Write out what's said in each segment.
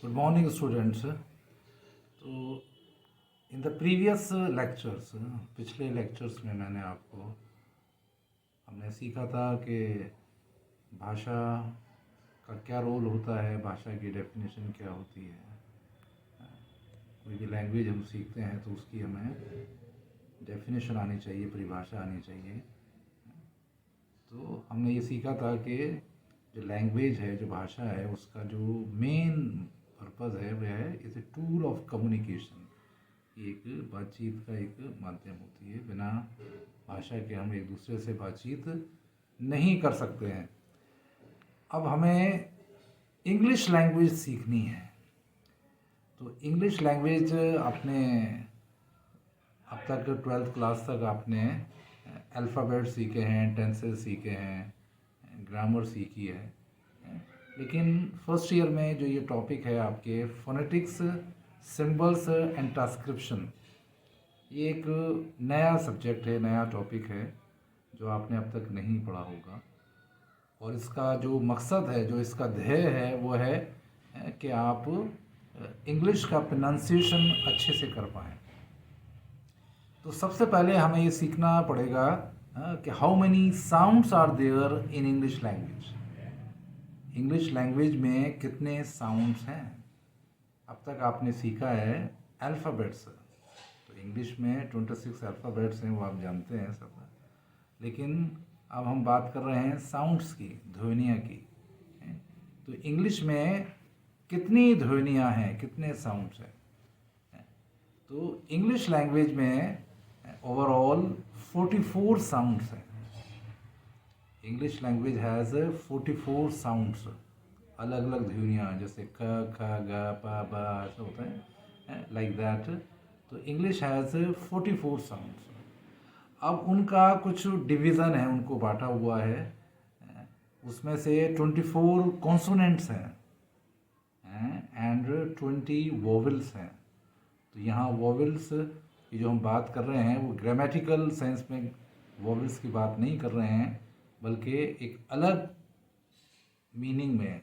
Good morning, students. तो in the previous lectures, पिछले lectures में हमने सीखा था कि भाषा का क्या रोल होता है, भाषा की डेफिनेशन क्या होती है। कोई भी लैंग्वेज हम सीखते हैं तो उसकी हमें डेफिनेशन आनी चाहिए, परिभाषा आनी चाहिए। तो हमने ये सीखा था कि जो लैंग्वेज है, जो भाषा है, उसका जो मेन पर्पज़ है वह है is a tool of communication. एक बातचीत का एक माध्यम होती है। बिना भाषा के हम एक दूसरे से बातचीत नहीं कर सकते हैं। अब हमें इंग्लिश लैंग्वेज सीखनी है। तो इंग्लिश लैंग्वेज आपने अब तक 12th क्लास तक आपने अल्फ़ाबेट सीखे हैं, टेंसेस सीखे हैं, ग्रामर सीखी है। लेकिन फर्स्ट ईयर में जो ये टॉपिक है आपके फोनेटिक्स, सिंबल्स एंड ट्रांसक्रिप्शन, ये एक नया सब्जेक्ट है, नया टॉपिक है जो आपने अब तक नहीं पढ़ा होगा। और इसका जो मकसद है, जो इसका ध्येय है, वो है कि आप इंग्लिश का प्रोनाउंसिएशन अच्छे से कर पाएँ। तो सबसे पहले हमें ये सीखना पड़ेगा कि how many sounds are there in English language. English language में कितने साउंड्स हैं। अब तक आपने सीखा है अल्फ़ाबेट्स। तो इंग्लिश में 26 अल्फ़ाबेट्स हैं, वो आप जानते हैं सब। लेकिन अब हम बात कर रहे हैं साउंड्स की, ध्वनियाँ की। तो इंग्लिश में कितनी ध्वनियाँ हैं, कितने साउंड्स हैं। तो इंग्लिश लैंग्वेज में ओवरऑल 44 साउंड्स हैं। इंग्लिश लैंग्वेज हैज़ 44 साउंड्स, अलग अलग ध्वनियाँ, जैसे क, ख, ग, प, ब, ऐसा होता है, लाइक दैट। तो इंग्लिश हैज़ 44 साउंड्स। अब उनका कुछ डिवीज़न है, उनको बांटा हुआ है। उसमें से 24 कॉन्सोनेंट्स हैं एंड 20 वोवेल्स हैं। तो यहाँ वोवेल्स की जो हम बात कर रहे हैं वो ग्रामेटिकल सेंस में वोवेल्स की बात नहीं कर रहे हैं, बल्कि एक अलग मीनिंग में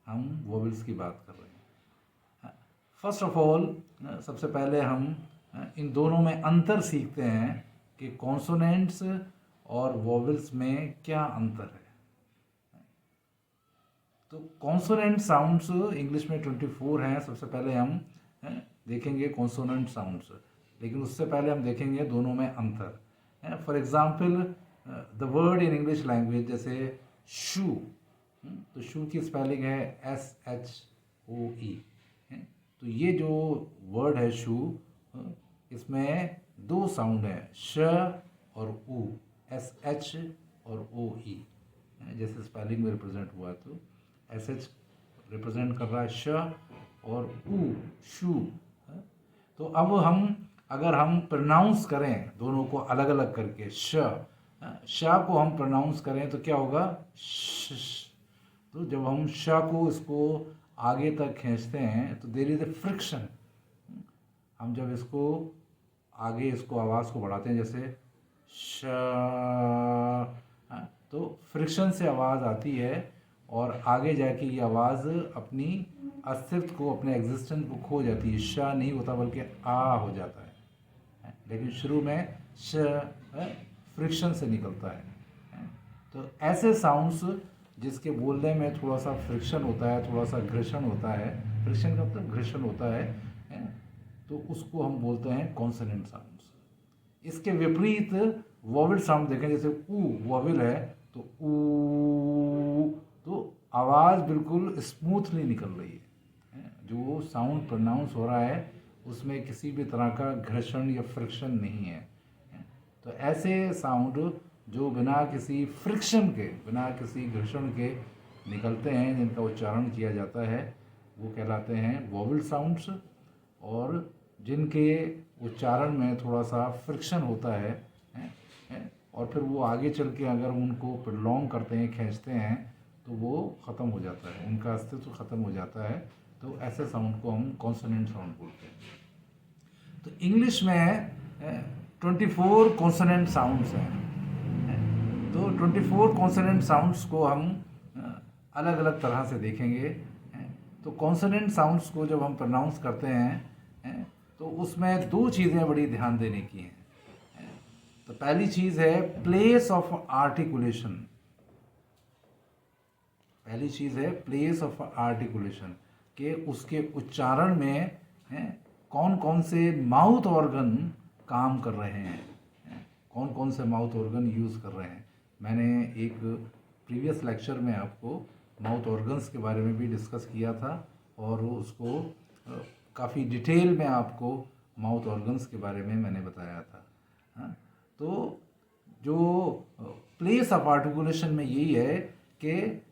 हम वोवेल्स की बात कर रहे हैं। फर्स्ट ऑफ ऑल, सबसे पहले हम इन दोनों में अंतर सीखते हैं कि कॉन्सोनेंट्स और वोवेल्स में क्या अंतर है। तो कॉन्सोनेंट साउंड्स इंग्लिश में 24 हैं। सबसे पहले हम देखेंगे कॉन्सोनेंट साउंड्स, लेकिन उससे पहले हम देखेंगे दोनों में अंतर। For example, the word in English language, जैसे शू, तो शू की स्पेलिंग है SHOE। तो ये जो वर्ड है शू, इसमें दो साउंड है, श और ऊ, SH और OE। जैसे स्पेलिंग में रिप्रेजेंट हुआ, तो SH रिप्रेजेंट कर रहा है श और ऊ, शू। तो अब अगर हम प्रोनाउंस करें दोनों को अलग अलग करके, श को हम प्रोनाउंस करें तो क्या होगा, श। तो जब हम श को इसको आगे तक खींचते हैं तो देयर इज ए फ्रिक्शन। हम जब इसको आगे, इसको आवाज़ को बढ़ाते हैं, जैसे श, तो फ्रिक्शन से आवाज़ आती है और आगे जाके ये आवाज़ अपनी अस्तित्व को, अपने एग्जिस्टेंस को खो जाती है। श नहीं होता बल्कि आ हो जाता है। लेकिन शुरू में श फ्रिक्शन से निकलता है। तो ऐसे साउंड्स जिसके बोलने में थोड़ा सा फ्रिक्शन होता है, थोड़ा सा घर्षण होता है, फ्रिक्शन का मतलब घर्षण होता है, तो उसको हम बोलते हैं कॉन्सोनेंट साउंड्स। इसके विपरीत वोवेल साउंड देखें, जैसे ऊ वोवेल है तो ऊ, तो आवाज़ बिल्कुल स्मूथली निकल रही है। जो साउंड प्रोनाउंस हो रहा है उसमें किसी भी तरह का घर्षण या फ्रिक्शन नहीं है। तो ऐसे साउंड जो बिना किसी फ्रिक्शन के, बिना किसी घर्षण के निकलते हैं, जिनका उच्चारण किया जाता है, वो कहलाते हैं वोवेल साउंड्स। और जिनके उच्चारण में थोड़ा सा फ्रिक्शन होता है और फिर वो आगे चल के अगर उनको प्रोलॉन्ग करते हैं, खींचते हैं, तो वो ख़त्म हो जाता है, उनका अस्तित्व ख़त्म हो जाता है। तो ऐसे साउंड को हम कॉन्सोनेंट साउंड बोलते हैं। तो इंग्लिश में 24 कॉन्सोनेंट साउंड्स हैं। तो 24 कॉन्सोनेंट साउंड्स को हम अलग अलग तरह से देखेंगे। तो कॉन्सोनेंट साउंड्स को जब हम प्रोनाउंस करते हैं तो उसमें दो चीज़ें बड़ी ध्यान देने की हैं। तो पहली चीज़ है प्लेस ऑफ आर्टिकुलेशन। पहली चीज़ है प्लेस ऑफ आर्टिकुलेशन, कि उसके उच्चारण में कौन कौन से माउथ ऑर्गन काम कर रहे हैं, कौन कौन से माउथ ऑर्गन यूज़ कर रहे हैं। मैंने एक प्रीवियस लेक्चर में आपको माउथ ऑर्गन्स के बारे में भी डिस्कस किया था और उसको काफ़ी डिटेल में आपको माउथ ऑर्गन्स के बारे में मैंने बताया था। हाँ, तो जो प्लेस ऑफ आर्टिकुलेशन में यही है कि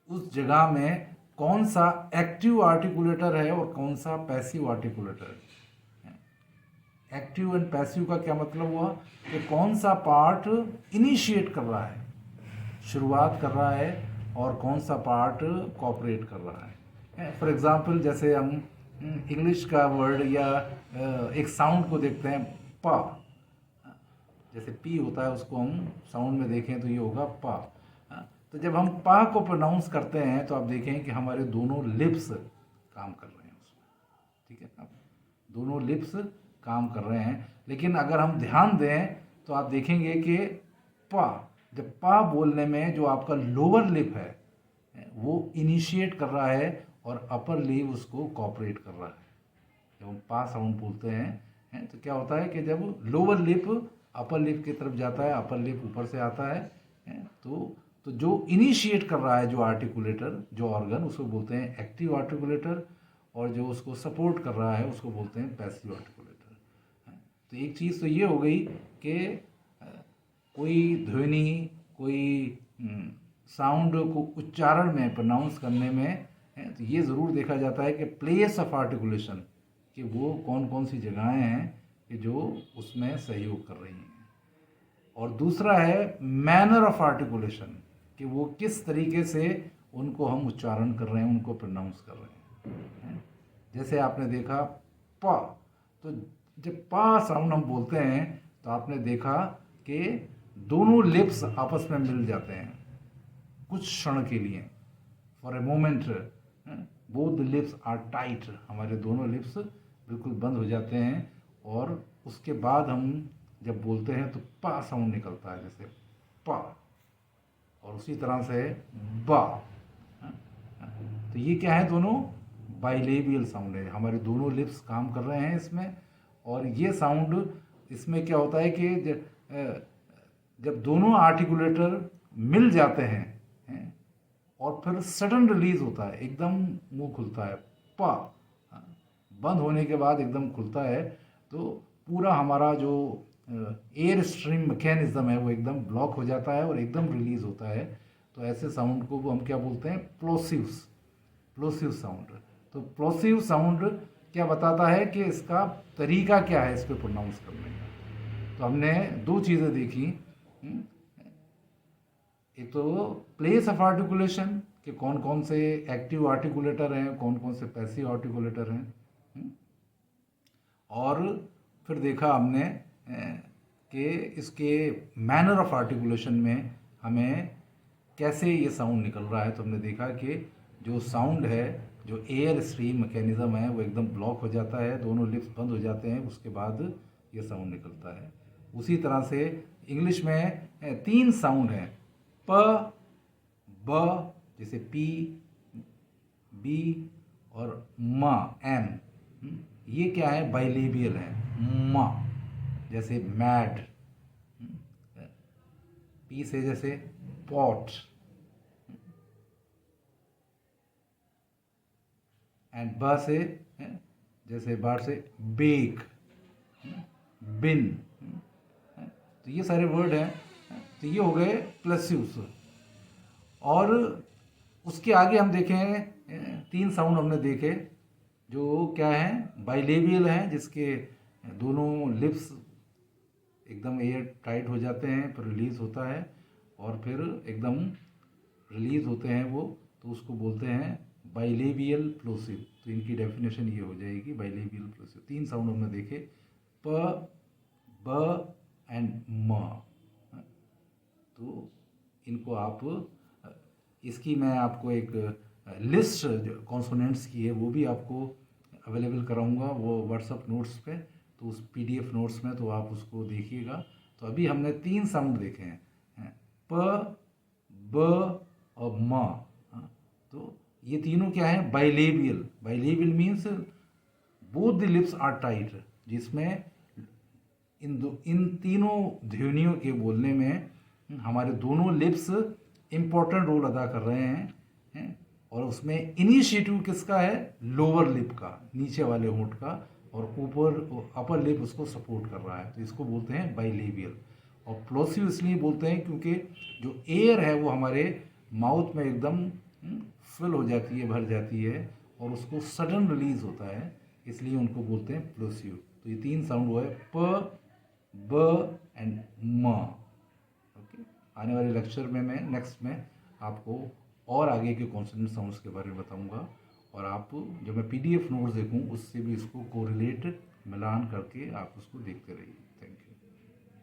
उस जगह में कौन सा एक्टिव आर्टिकुलेटर है और कौन सा पैसिव आर्टिकुलेटर है। एक्टिव एंड पैसिव का क्या मतलब हुआ कि कौन सा पार्ट इनिशिएट कर रहा है, शुरुआत कर रहा है, और कौन सा पार्ट कोऑपरेट कर रहा है। फॉर एग्जांपल जैसे हम इंग्लिश का वर्ड या एक साउंड को देखते हैं पा, जैसे पी होता है उसको हम साउंड में देखें तो ये होगा पा। तो जब हम पा को प्रोनाउंस करते हैं तो आप देखें कि हमारे दोनों लिप्स काम कर रहे हैं उसमें, ठीक है ना, दोनों लिप्स काम कर रहे हैं। लेकिन अगर हम ध्यान दें तो आप देखेंगे कि पा, जब पा बोलने में जो आपका लोअर लिप है वो इनिशिएट कर रहा है और अपर लिप उसको कोऑपरेट कर रहा है। जब हम पा साउंड बोलते हैं तो क्या होता है कि जब लोअर लिप अपर लिप की तरफ जाता है, अपर लिप ऊपर से आता है, तो जो इनिशिएट कर रहा है जो आर्टिकुलेटर, जो ऑर्गन, उसको बोलते हैं एक्टिव आर्टिकुलेटर, और जो उसको सपोर्ट कर रहा है उसको बोलते हैं पैसिव आर्टिकुलेटर। तो एक चीज़ तो ये हो गई कि कोई ध्वनि, कोई साउंड को उच्चारण में, प्रोनाउंस करने में तो ये ज़रूर देखा जाता है कि प्लेस ऑफ आर्टिकुलेशन, कि वो कौन कौन सी जगहें हैं कि जो उसमें सहयोग कर रही हैं। और दूसरा है मैनर ऑफ आर्टिकुलेशन, कि वो किस तरीके से उनको हम उच्चारण कर रहे हैं, उनको प्रोनाउंस कर रहे हैं। जैसे आपने देखा पा, तो जब पा साउंड हम बोलते हैं तो आपने देखा कि दोनों लिप्स आपस में मिल जाते हैं कुछ क्षण के लिए, for a moment both lips are tight, हमारे दोनों लिप्स बिल्कुल बंद हो जाते हैं, और उसके बाद हम जब बोलते हैं तो पा साउंड निकलता है, जैसे पा, और उसी तरह से बा। तो ये क्या है, दोनों बाइलेबियल साउंड है, हमारे दोनों लिप्स काम कर रहे हैं इसमें। और ये साउंड, इसमें क्या होता है कि जब दोनों आर्टिकुलेटर मिल जाते हैं और फिर सडन रिलीज होता है, एकदम मुंह खुलता है, पा बंद होने के बाद एकदम खुलता है, तो पूरा हमारा जो एयर स्ट्रीम मैकेनिज्म है वो एकदम ब्लॉक हो जाता है और एकदम रिलीज होता है। तो ऐसे साउंड को हम क्या बोलते हैं, प्लोसिव साउंड। तो प्लोसिव साउंड क्या बताता है कि इसका तरीका क्या है इसको प्रोनाउंस करने का। तो हमने दो चीज़ें देखी, एक तो प्लेस ऑफ आर्टिकुलेशन, कि कौन कौन से एक्टिव आर्टिकुलेटर हैं, कौन कौन से पैसिव आर्टिकुलेटर हैं, और फिर देखा हमने कि इसके मैनर ऑफ आर्टिकुलेशन में हमें कैसे ये साउंड निकल रहा है। तो हमने देखा कि जो साउंड है, जो एयर स्ट्रीम मैकेनिज्म है वो एकदम ब्लॉक हो जाता है, दोनों लिप्स बंद हो जाते हैं, उसके बाद ये साउंड निकलता है। उसी तरह से इंग्लिश में 3 साउंड हैं, प, ब, जैसे पी, बी, और म, एम। ये क्या है, बाइलेबियल है। म जैसे मैड, पी से जैसे पॉट, एंड ब से जैसे बार से बेक, बिन। तो ये सारे वर्ड हैं, तो ये हो गए प्लसिव्स। और उसके आगे हम देखें 3 साउंड हमने देखे जो क्या हैं, बाइलेबियल हैं, जिसके दोनों लिप्स एकदम एयर टाइट हो जाते हैं, फिर रिलीज होता है, और फिर एकदम रिलीज होते हैं वो, तो उसको बोलते हैं बाइलेबियल प्लोसिव। तो इनकी डेफिनेशन ये हो जाएगी, बाइलेबियल प्लोसिव। 3 साउंड हमने देखे, प, ब एंड म। तो इनको आप, इसकी मैं आपको एक लिस्ट जो कॉन्सोनेंट्स की है वो भी आपको अवेलेबल कराऊंगा वो व्हाट्सअप नोट्स पे, तो उस पीडीएफ नोट्स में तो आप उसको देखिएगा। तो अभी हमने 3 साउंड देखे हैं, प, ब और म। हाँ, तो ये तीनों क्या है? Bilabial. Bilabial means both the lips are tight, जिसमें इन तीनों ध्वनियों के बोलने में हमारे दोनों लिप्स इम्पोर्टेंट रोल अदा कर रहे हैं। और उसमें इनिशिएटिव किसका है? लोअर लिप का, नीचे वाले होंठ का, और ऊपर अपर लिप उसको सपोर्ट कर रहा है, तो इसको बोलते हैं बाइलेबियल। और प्लोसिव इसलिए बोलते हैं क्योंकि जो एयर है वो हमारे माउथ में एकदम फिल हो जाती है, भर जाती है, और उसको सडन रिलीज होता है, इसलिए उनको बोलते हैं प्लोसिव। तो ये 3 साउंड हुआ है, प, ब एंड म। ओके, आने वाले लेक्चर में मैं नेक्स्ट में आपको और आगे के कॉन्सोनेंट साउंड्स के बारे में बताऊंगा, और आप जब मैं पीडीएफ नोट्स देखूं उससे भी इसको कोरिलेट मिलान करके आप उसको देखते रहिए। Thank you.